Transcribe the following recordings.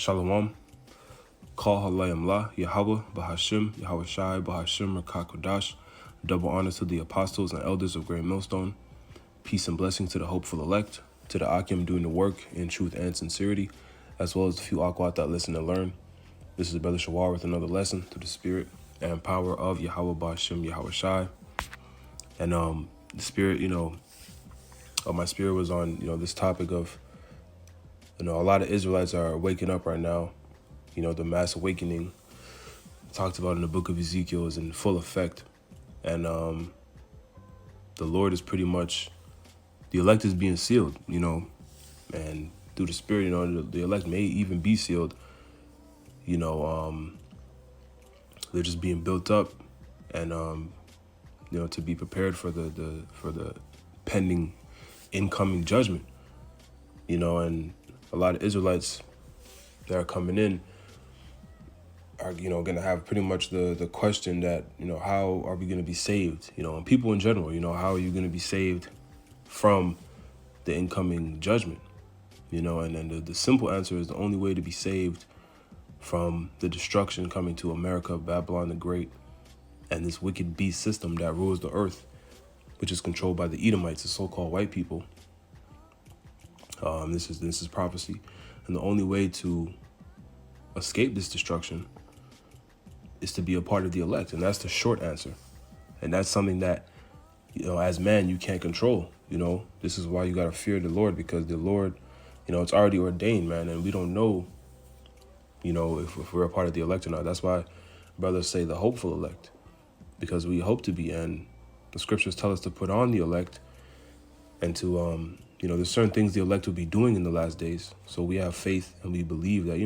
Shalom. Call Halayim La, Yahweh, Bahashim, Yahweh Shai, Bahashim, Rakakodash. Double honor to the apostles and elders of Great Millstone. Peace and blessing to the hopeful elect, to the Akim doing the work in truth and sincerity, as well as the few Akwat that listen and learn. This is Brother Shawar with another lesson through the spirit and power of Yahweh Bahashim, Yahweh Shai. And the spirit, my spirit was on, this topic of, a lot of Israelites are waking up right now. The mass awakening talked about in the book of Ezekiel is in full effect. And the Lord is pretty much, the elect is being sealed, and through the spirit, the elect may even be sealed. They're just being built up and, to be prepared for the pending incoming judgment, and a lot of Israelites that are coming in are, going to have pretty much the question that, how are we going to be saved? And people in general, how are you going to be saved from the incoming judgment? And then the simple answer is the only way to be saved from the destruction coming to America, Babylon the Great, and this wicked beast system that rules the earth, which is controlled by the Edomites, the so-called white people. This is prophecy. And the only way to escape this destruction is to be a part of the elect. And that's the short answer. And that's something that, as man, you can't control. This is why you got to fear the Lord, because the Lord, it's already ordained, man. And we don't know, if we're a part of the elect or not. That's why brothers say the hopeful elect, because we hope to be. And the scriptures tell us to put on the elect and to, there's certain things the elect will be doing in the last days. So we have faith and we believe that,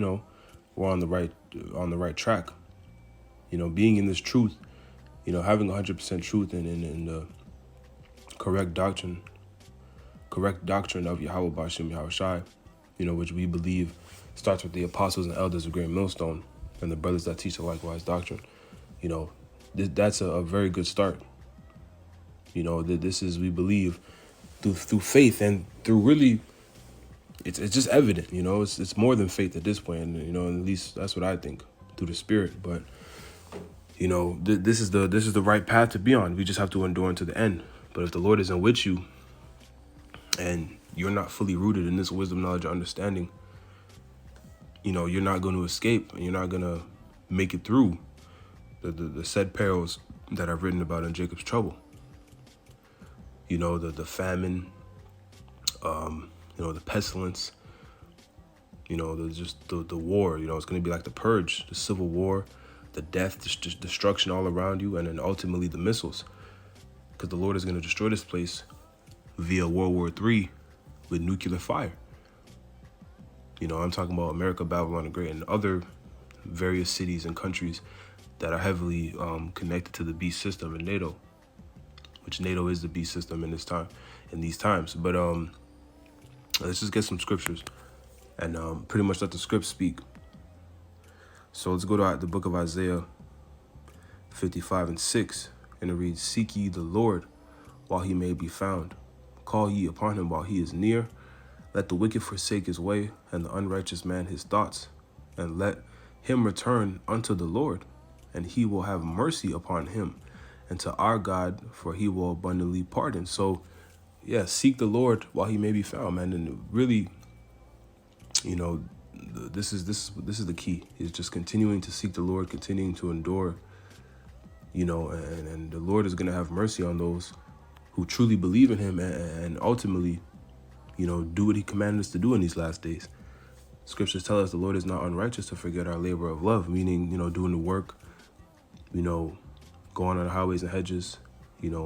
we're on the right track. Being in this truth, having 100% truth in the correct doctrine of Yahweh Bashim Yahweh Shai, which we believe starts with the apostles and elders of Great Millstone and the brothers that teach the likewise doctrine. That's a very good start. This is, we believe, through faith and through really, it's just evident, it's more than faith at this point, and at least that's what I think, through the spirit. But this is the right path to be on. We just have to endure unto the end. But if the Lord isn't with you and you're not fully rooted in this wisdom, knowledge, or understanding, you're not going to escape, and you're not going to make it through the said perils that are written about in Jacob's trouble. The famine, the pestilence, the war, it's going to be like the purge, the civil war, the death, destruction all around you, and then ultimately the missiles. Because the Lord is going to destroy this place via World War III with nuclear fire. I'm talking about America, Babylon the Great, and other various cities and countries that are heavily connected to the beast system in NATO, which NATO is the beast system in these times. But let's just get some scriptures and pretty much let the script speak. So let's go to the book of Isaiah 55:6, and it reads, "Seek ye the Lord while he may be found. Call ye upon him while he is near. Let the wicked forsake his way, and the unrighteous man his thoughts. And let him return unto the Lord, and he will have mercy upon him, and to our God, for he will abundantly pardon." So, yeah, seek the Lord while he may be found, man. And really, this is the key. Is just continuing to seek the Lord, continuing to endure, and the Lord is going to have mercy on those who truly believe in him and ultimately, do what he commanded us to do in these last days. Scriptures tell us the Lord is not unrighteous to forget our labor of love, meaning, doing the work, going on the highways and hedges,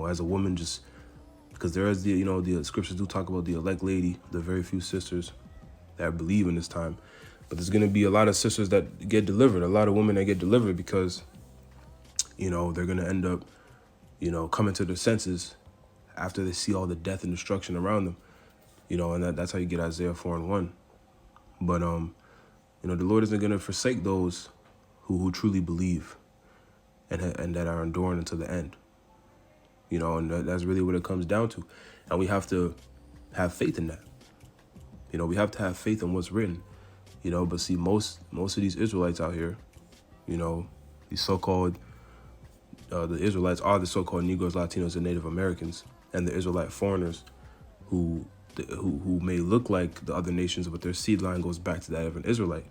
as a woman, just because there is the scriptures do talk about the elect lady, the very few sisters that believe in this time. But there's going to be a lot of sisters that get delivered, a lot of women that get delivered because, they're going to end up, coming to their senses after they see all the death and destruction around them, and that's how you get Isaiah 4:1. But, the Lord isn't going to forsake those who truly believe and that are enduring until the end, and that's really what it comes down to. And we have to have faith in that. We have to have faith in what's written. But see, most of these Israelites out here, these so-called, the Israelites are the so-called Negros, Latinos, and Native Americans, and the Israelite foreigners who may look like the other nations, but their seed line goes back to that of an Israelite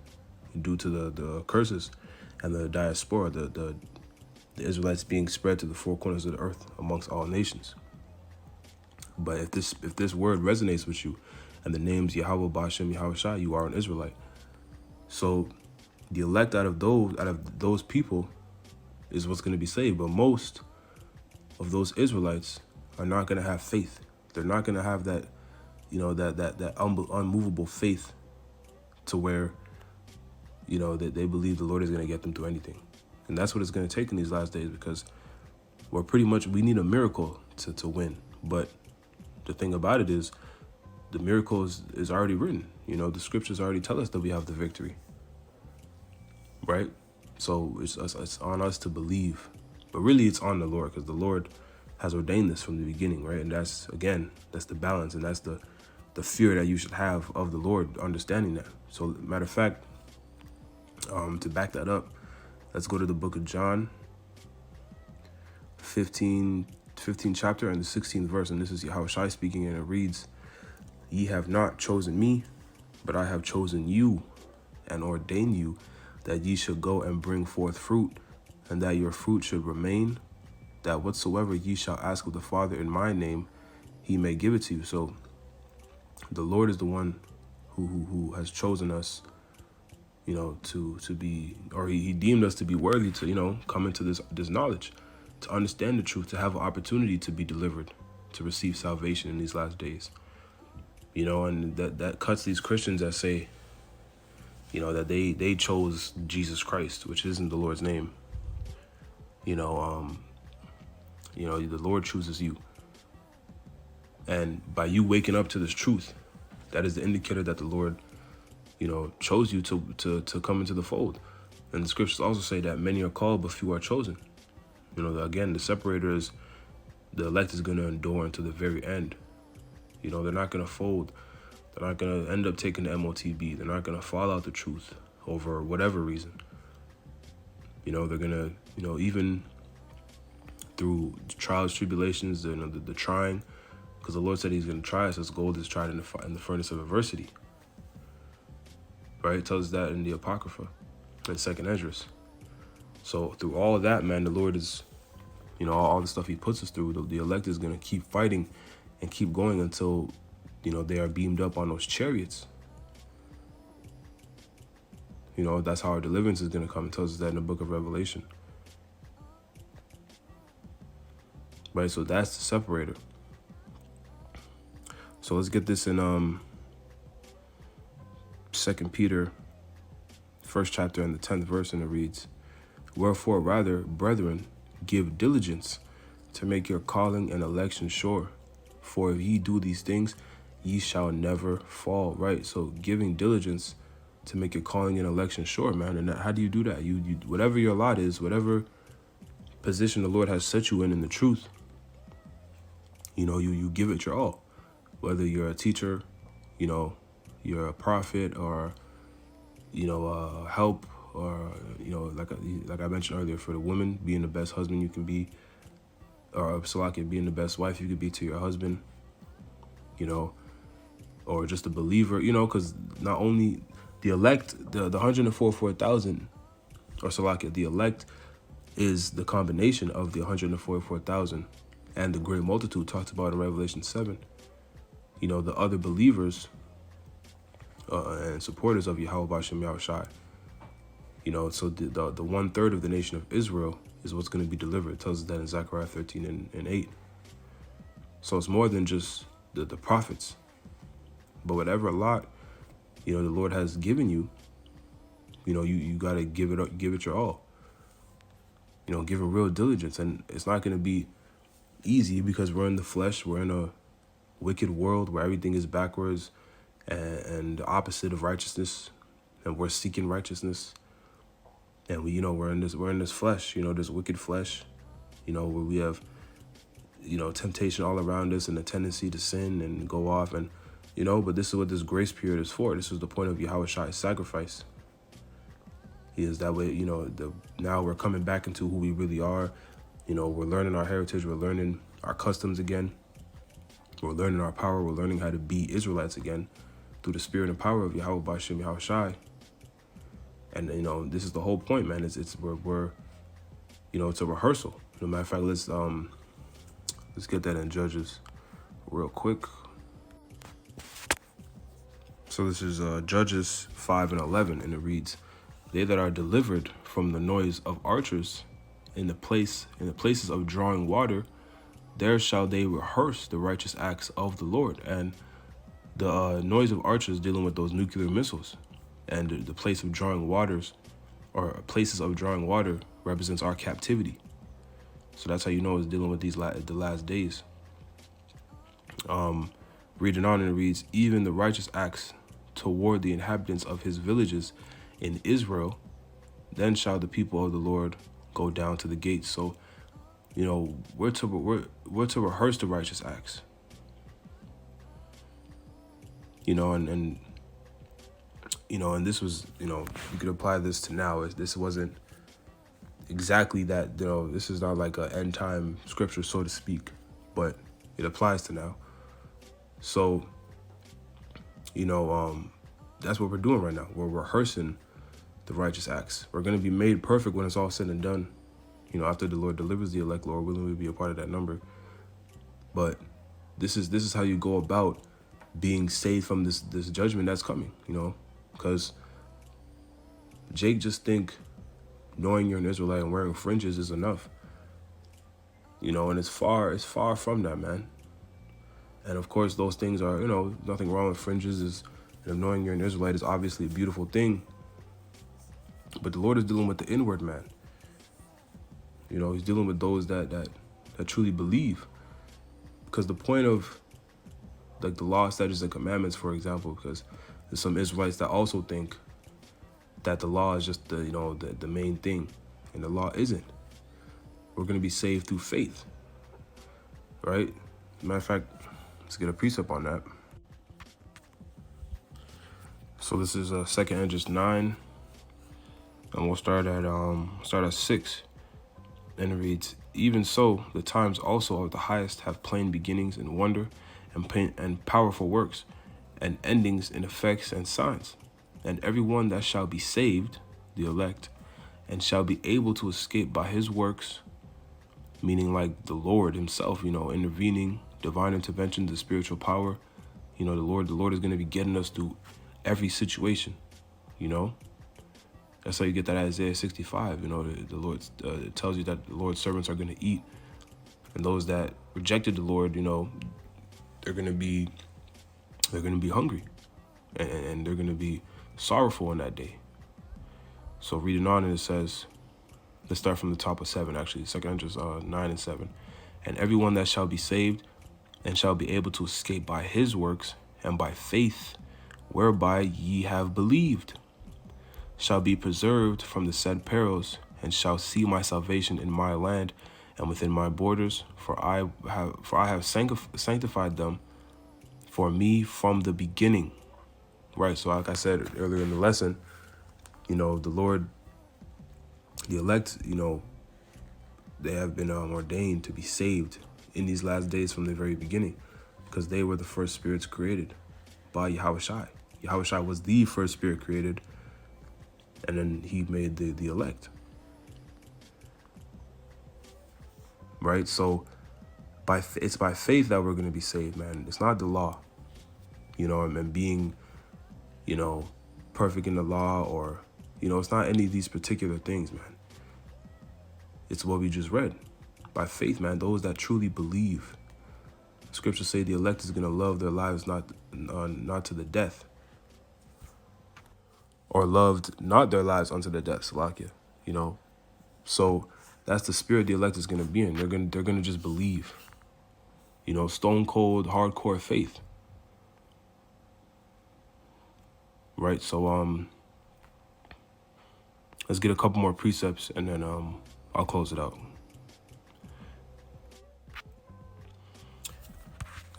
due to the curses and the diaspora, the Israelites being spread to the four corners of the earth amongst all nations. But if this word resonates with you, and the names Yahweh, Bashem, Yahweh Shai, you are an Israelite. So the elect out of those people is what's going to be saved. But most of those Israelites are not going to have faith. They're not going to have that, that unmovable faith to where, that they believe the Lord is going to get them through anything. And that's what it's going to take in these last days, because we need a miracle to win. But the thing about it is, the miracle is already written. The scriptures already tell us that we have the victory. Right? So it's on us to believe. But really it's on the Lord, because the Lord has ordained this from the beginning, right? And that's the balance, and that's the fear that you should have of the Lord, understanding that. So matter of fact, to back that up, let's go to the book of John, 15 chapter and the 16th verse. And this is Yahweh Shai speaking, and it reads, "Ye have not chosen me, but I have chosen you and ordained you that ye should go and bring forth fruit, and that your fruit should remain, that whatsoever ye shall ask of the Father in my name, he may give it to you." So the Lord is the one who has chosen us, to be, or he deemed us to be worthy to, come into this knowledge, to understand the truth, to have an opportunity to be delivered, to receive salvation in these last days. And that cuts these Christians that say, that they chose Jesus Christ, which isn't the Lord's name. The Lord chooses you. And by you waking up to this truth, that is the indicator that the Lord, chose you to come into the fold. And the scriptures also say that many are called, but few are chosen. Again, the separator is, the elect is going to endure until the very end. They're not going to fold. They're not going to end up taking the MOTB. They're not going to fall out the truth over whatever reason. They're going to, even through trials, tribulations, the trying, because the Lord said he's going to try us as gold is tried in the furnace of adversity. Right? It tells us that in the Apocrypha, in 2nd Esdras. So through all of that, man, the Lord is, all the stuff he puts us through, the elect is going to keep fighting and keep going until, they are beamed up on those chariots. That's how our deliverance is going to come. It tells us that in the book of Revelation. Right, so that's the separator. So let's get this in 2 Peter, 1st chapter and the 10th verse, and it reads, "Wherefore rather, brethren, give diligence to make your calling and election sure. For if ye do these things, ye shall never fall." Right? So giving diligence to make your calling and election sure, man. And how do you do that? You whatever your lot is, whatever position the Lord has set you in the truth, you give it your all. Whether you're a teacher, you're a prophet, or help, or like I mentioned earlier, for the woman, being the best husband you can be, or being the best wife you could be to your husband, or just a believer, because not only the elect, the 144,000, or the elect is the combination of the 144,000 and the great multitude talked about in Revelation 7. The other believers and supporters of Yahweh Bashem Yahweh Shai. So the 1/3 of the nation of Israel is what's going to be delivered. It tells us that in Zechariah 13 and 8. So it's more than just the prophets. But whatever lot, the Lord has given you, you got to give it your all. Give it real diligence. And it's not going to be easy, because we're in the flesh. We're in a wicked world where everything is backwards and the opposite of righteousness, and we're seeking righteousness. And we're in this flesh, this wicked flesh, where we have, temptation all around us and a tendency to sin and go off. And, But this is what this grace period is for. This is the point of Yahweh's sacrifice. He is that way, now we're coming back into who we really are. We're learning our heritage. We're learning our customs again. We're learning our power. We're learning how to be Israelites again through the spirit and power of Yahweh B'Shem Yahushai. And, this is the whole point, man. We're it's a rehearsal. Matter of fact, let's get that in Judges real quick. So this is Judges 5:11, and it reads, "They that are delivered from the noise of archers in the places of drawing water, there shall they rehearse the righteous acts of the Lord." And the noise of archers dealing with those nuclear missiles, and the place of drawing waters, or places of drawing water, represents our captivity. So that's how it's dealing with the last days. Reading on, and it reads, "Even the righteous acts toward the inhabitants of his villages in Israel, then shall the people of the Lord go down to the gates." So, we're to rehearse the righteous acts. And this was, you could apply this to now. This wasn't exactly that, this is not like an end time scripture, so to speak, but it applies to now. So, that's what we're doing right now. We're rehearsing the righteous acts. We're going to be made perfect when it's all said and done. After the Lord delivers the elect, Lord willing, we'll be a part of that number. But this is how you go about being saved from this judgment that's coming, because Jake just think knowing you're an Israelite and wearing fringes is enough, and it's far from that, man. And of course, those things are, nothing wrong with fringes, and knowing you're an Israelite is obviously a beautiful thing. But the Lord is dealing with the inward man. He's dealing with those that truly believe. Because the point of, like, the law, statutes, and commandments, for example, because there's some Israelites that also think that the law is just the main thing, and the law isn't. We're going to be saved through faith, right? Matter of fact, let's get a precept on that. So this is 2nd Esdras 9, and we'll start at 6. And it reads, "Even so, the times also of the highest have plain beginnings in wonder and powerful works, and endings in effects and signs. And everyone that shall be saved, the elect, and shall be able to escape by his works," meaning like the Lord himself, intervening, divine intervention, the spiritual power. The Lord is going to be getting us through every situation, That's how you get that Isaiah 65, the Lord it tells you that the Lord's servants are going to eat. And those that rejected the Lord, they're going to be hungry, and they're going to be sorrowful in that day. So reading on, and it says, let's start from the top of 7, actually, 2nd Esdras 9 and 7. "And everyone that shall be saved and shall be able to escape by his works and by faith whereby ye have believed shall be preserved from the said perils, and shall see my salvation in my land and within my borders, for I have sanctified them for me from the beginning." Right, so like I said earlier in the lesson, the Lord, the elect, they have been ordained to be saved in these last days from the very beginning, because they were the first spirits created by Yahushai. Yahushai was the first spirit created, and then he made the elect. Right, so it's by faith that we're going to be saved, man. It's not the law, and being, perfect in the law, or, it's not any of these particular things, man. It's what we just read. By faith, man, those that truly believe. Scriptures say the elect is going to love their lives not to the death, or loved not their lives unto the death, Salakia, So that's the spirit the elect is going to be in. They're going to just believe, stone cold, hardcore faith. Right, so let's get a couple more precepts, and then I'll close it out.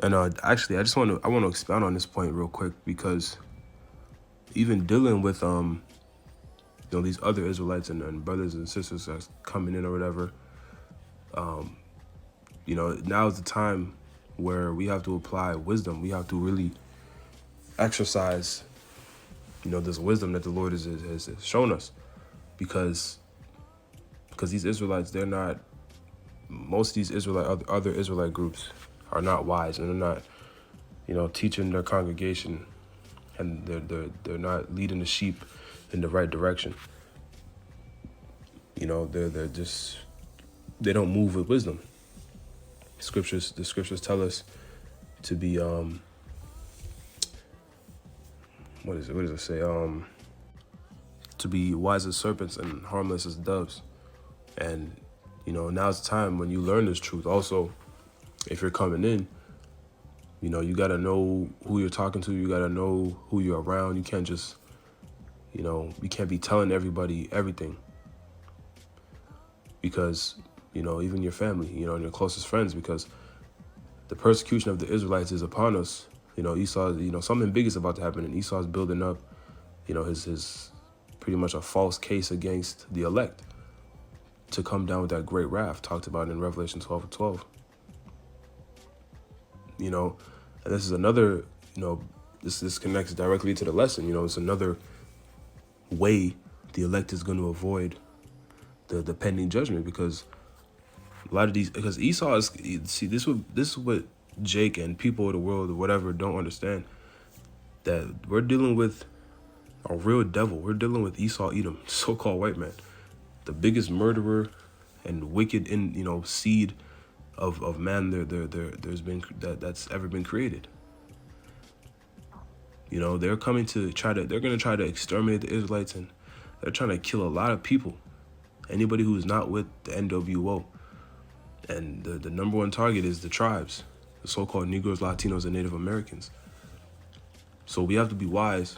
And actually, I want to expound on this point real quick, because even dealing with these other Israelites and brothers and sisters that's coming in or whatever, now is the time where we have to apply wisdom. We have to really exercise, this wisdom that the Lord has shown us, because these Israelites, they're not. Most of these other Israelite groups are not wise, and they're not, teaching their congregation, and they're not leading the sheep in the right direction. They don't move with wisdom. The scriptures tell us to be what does it say? To be wise as serpents and harmless as doves. And now's the time when you learn this truth. Also, if you're coming in, you got to know who you're talking to. You got to know who you're around. You can't just, you can't be telling everybody everything. Because, even your family, and your closest friends, because the persecution of the Israelites is upon us. Esau, something big is about to happen, and Esau's building up, his pretty much a false case against the elect to come down with that great wrath talked about in Revelation 12:12. And this is another, this connects directly to the lesson. It's another way the elect is going to avoid the pending judgment, because a lot of these, because Esau is, see, this is what Jake and people of the world or whatever don't understand, that we're dealing with a real devil. We're dealing with Esau Edom, so-called white man, the biggest murderer and wicked seed of man there's been that's ever been created. They're coming to they're going to try to exterminate the Israelites, and they're trying to kill a lot of people, anybody who's not with the NWO. And the number one target is the tribes, the so-called Negros, Latinos, and Native Americans. So we have to be wise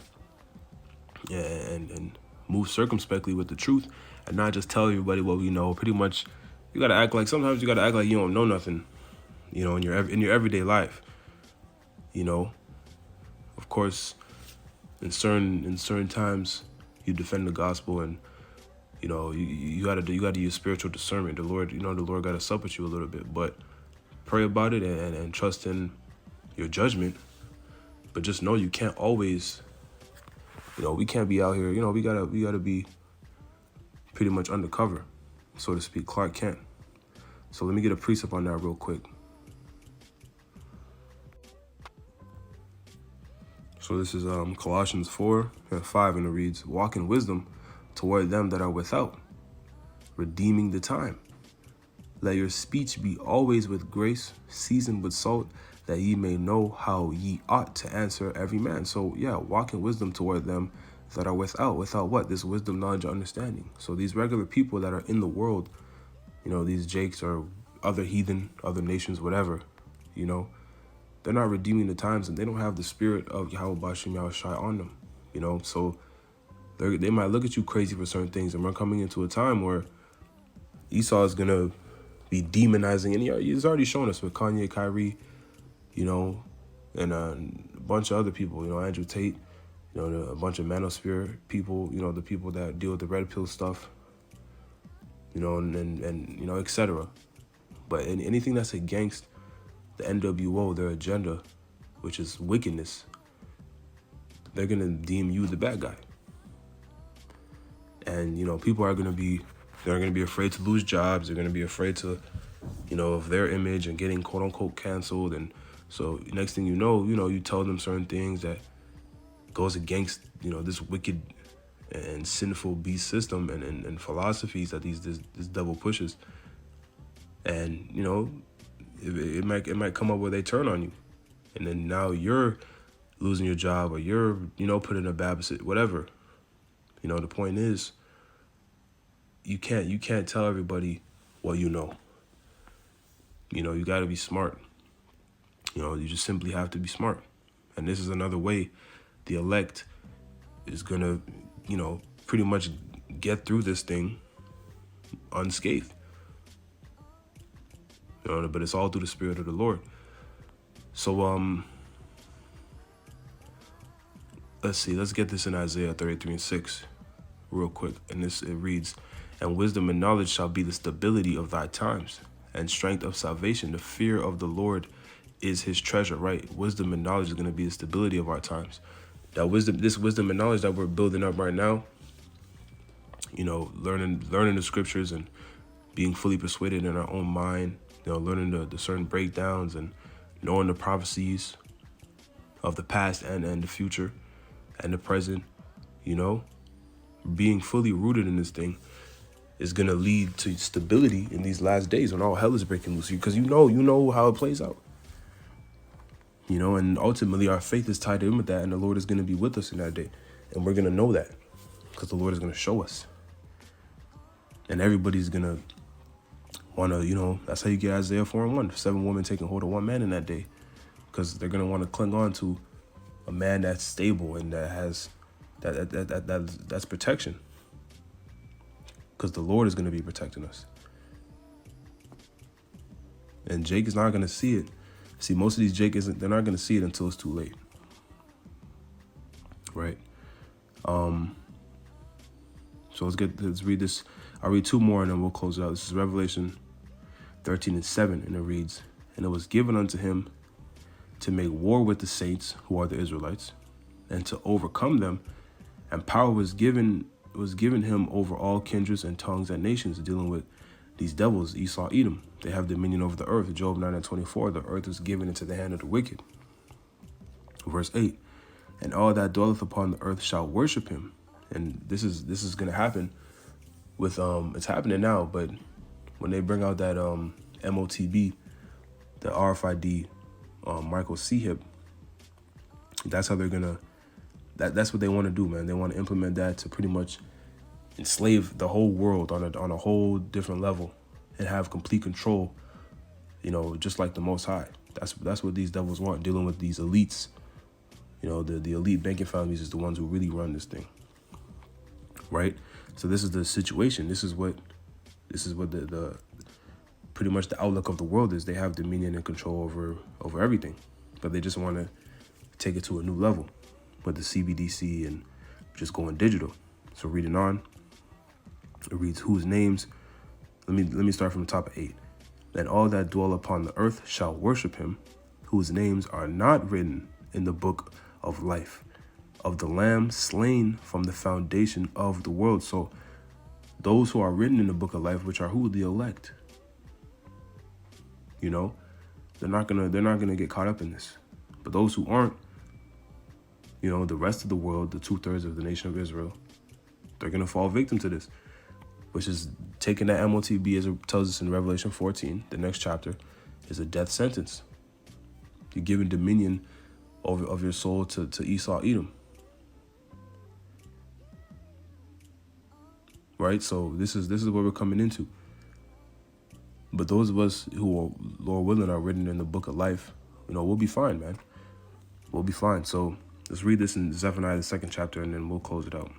and move circumspectly with the truth, and not just tell everybody what we know. Pretty much, sometimes you gotta act like you don't know nothing, in your everyday life. Of course, in certain times, you defend the gospel, and you gotta use spiritual discernment. The Lord gotta sup with you a little bit, but pray about it and trust in your judgment. But just know you can't always, we can't be out here. We gotta be pretty much undercover, so to speak, Clark Kent. So let me get a precept on that real quick. So this is Colossians 4:5, and it reads, "Walk in wisdom toward them that are without, redeeming the time. Let your speech be always with grace, seasoned with salt, that ye may know how ye ought to answer every man." So yeah, walk in wisdom toward them that are without. Without what? This wisdom, knowledge, understanding. So these regular people that are in the world, these Jakes or other heathen, other nations, whatever, they're not redeeming the times, and they don't have the spirit of Yahweh Bashim Yahushai on them, so they might look at you crazy for certain things. And we're coming into a time where Esau is going to be demonizing, and he's already shown us with Kanye, Kyrie, and a bunch of other people, Andrew Tate, a bunch of manosphere people, the people that deal with the red pill stuff, and etc. But anything that's against the NWO, their agenda, which is wickedness, they're going to deem you the bad guy. And, people they're going to be afraid to lose jobs. They're going to be afraid to, of their image and getting quote unquote canceled. And so next thing you know, you tell them certain things that goes against, this wicked and sinful beast system and philosophies that this devil pushes. And, it might come up where they turn on you. And then now you're losing your job, or you're, put in a bad position, whatever. The point is, you can't tell everybody what you know. You got to be smart. You just simply have to be smart. And this is another way the elect is going to, pretty much get through this thing unscathed. But it's all through the Spirit of the Lord. So let's see. Let's get this in Isaiah 33:6 real quick. And it reads, "And wisdom and knowledge shall be the stability of thy times, and strength of salvation. The fear of the Lord is his treasure," right? Wisdom and knowledge is going to be the stability of our times. That wisdom, this wisdom and knowledge that we're building up right now, you know, learning the scriptures and being fully persuaded in our own mind, you know, learning the certain breakdowns and knowing the prophecies of the past and the future and the present, you know, being fully rooted in this thing is going to lead to stability in these last days when all hell is breaking loose. Because you know how it plays out. You know, and ultimately our faith is tied in with that, and the Lord is going to be with us in that day. And we're going to know that because the Lord is going to show us. And everybody's going to want to, you know, that's how you get Isaiah 4:1. 7 women taking hold of one man in that day. Because they're going to want to cling on to a man that's stable and that has that's protection. Because the Lord is going to be protecting us. And Jake is not going to see it. See, most of these Jake they're not going to see it until it's too late. Right? So let's read this. I'll read 2 more and then we'll close it out. This is Revelation 13:7, and it reads, "And it was given unto him to make war with the saints, who are the Israelites, and to overcome them. And power was given him over all kindreds and tongues and nations," dealing with these devils, Esau, Edom. "They have dominion over the earth." Job 9:24, "The earth is given into the hand of the wicked." Verse 8, "And all that dwelleth upon the earth shall worship him." And this is going to happen with, it's happening now, but when they bring out that MOTB, the RFID Michael C. hip, that's how they're going to, that's what they want to do, man. They want to implement that to pretty much enslave the whole world on a whole different level and have complete control, you know, just like the Most High. That's what these devils want, dealing with these elites. You know, the elite banking families is the ones who really run this thing, right? So this is the situation. This is what the pretty much the outlook of the world is. They have dominion and control over everything, but they just want to take it to a new level with the CBDC and just going digital. So reading on, it reads, whose names, let me start from the top of 8. "And all that dwell upon the earth shall worship him, whose names are not written in the book of life of the Lamb slain from the foundation of the world." So those who are written in the book of life, which are who? The elect. You know, they're not gonna get caught up in this. But those who aren't, you know, the rest of the world, the 2/3 of the nation of Israel, they're gonna fall victim to this, which is taking that MOTB, as it tells us in Revelation 14, the next chapter, is a death sentence. You're giving dominion of your soul to Esau, Edom. Right? So this is what we're coming into. But those of us who are, Lord willing, are written in the book of life, you know, we'll be fine, man. We'll be fine. So let's read this in Zephaniah, the 2nd chapter, and then we'll close it out.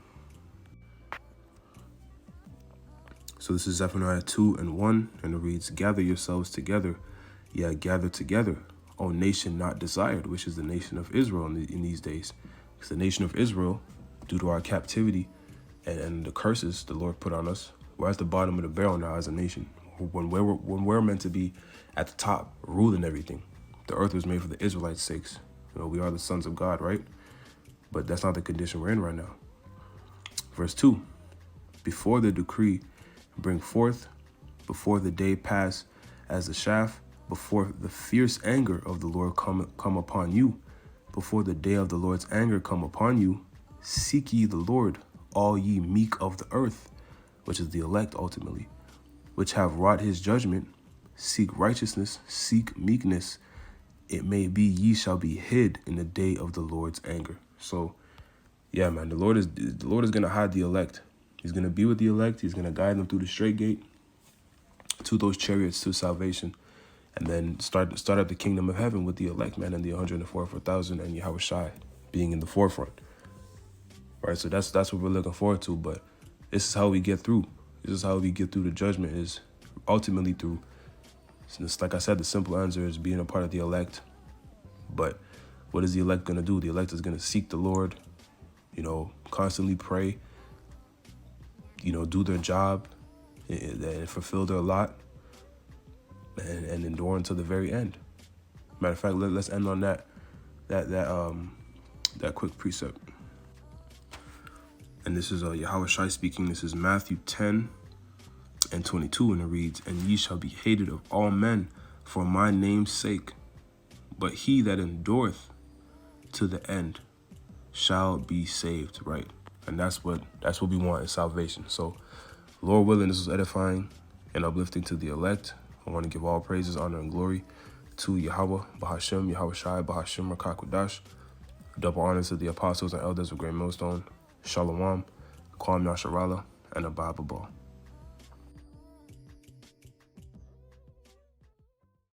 So this is Zephaniah 2:1, and it reads, "Gather yourselves together, yeah, gather together, O nation not desired," which is the nation of Israel in these days. Because the nation of Israel, due to our captivity and the curses the Lord put on us, we're at the bottom of the barrel now as a nation. When we're meant to be at the top, ruling everything. The earth was made for the Israelites' sakes. You know, we are the sons of God, right? But that's not the condition we're in right now. Verse 2, "Before the decree bring forth, before the day pass as the shaft, before the fierce anger of the Lord come upon you, before the day of the Lord's anger come upon you, seek ye the Lord, all ye meek of the earth," which is the elect ultimately, "which have wrought his judgment, seek righteousness, seek meekness. It may be ye shall be hid in the day of the Lord's anger." So, yeah, man, the Lord is gonna hide the elect. He's gonna be with the elect. He's gonna guide them through the straight gate to those chariots to salvation, and then start up the kingdom of heaven with the elect, man, and the 144,000 and Yahushua being in the forefront. Right, so that's what we're looking forward to. But this is how we get through. This is how we get through the judgment, is ultimately through, like I said, the simple answer is being a part of the elect, But what is the elect going to do? The elect is going to seek the Lord, constantly pray, do their job and fulfill their lot and endure until the very end. Matter of fact, let's end on that quick precept. And this is Yahweh Shai speaking. This is Matthew 10:22, and it reads, "And ye shall be hated of all men for my name's sake, but he that endureth to the end shall be saved," right? And that's what we want, is salvation. So, Lord willing, this was edifying and uplifting to the elect. I want to give all praises, honor, and glory to Yahweh, Bahashem, Yahweh Shai, Bahashem, Rakakwadash. Double honors to the apostles and elders of Great Millstone. Shalom, Kwam Yasharala, and Abba Ball.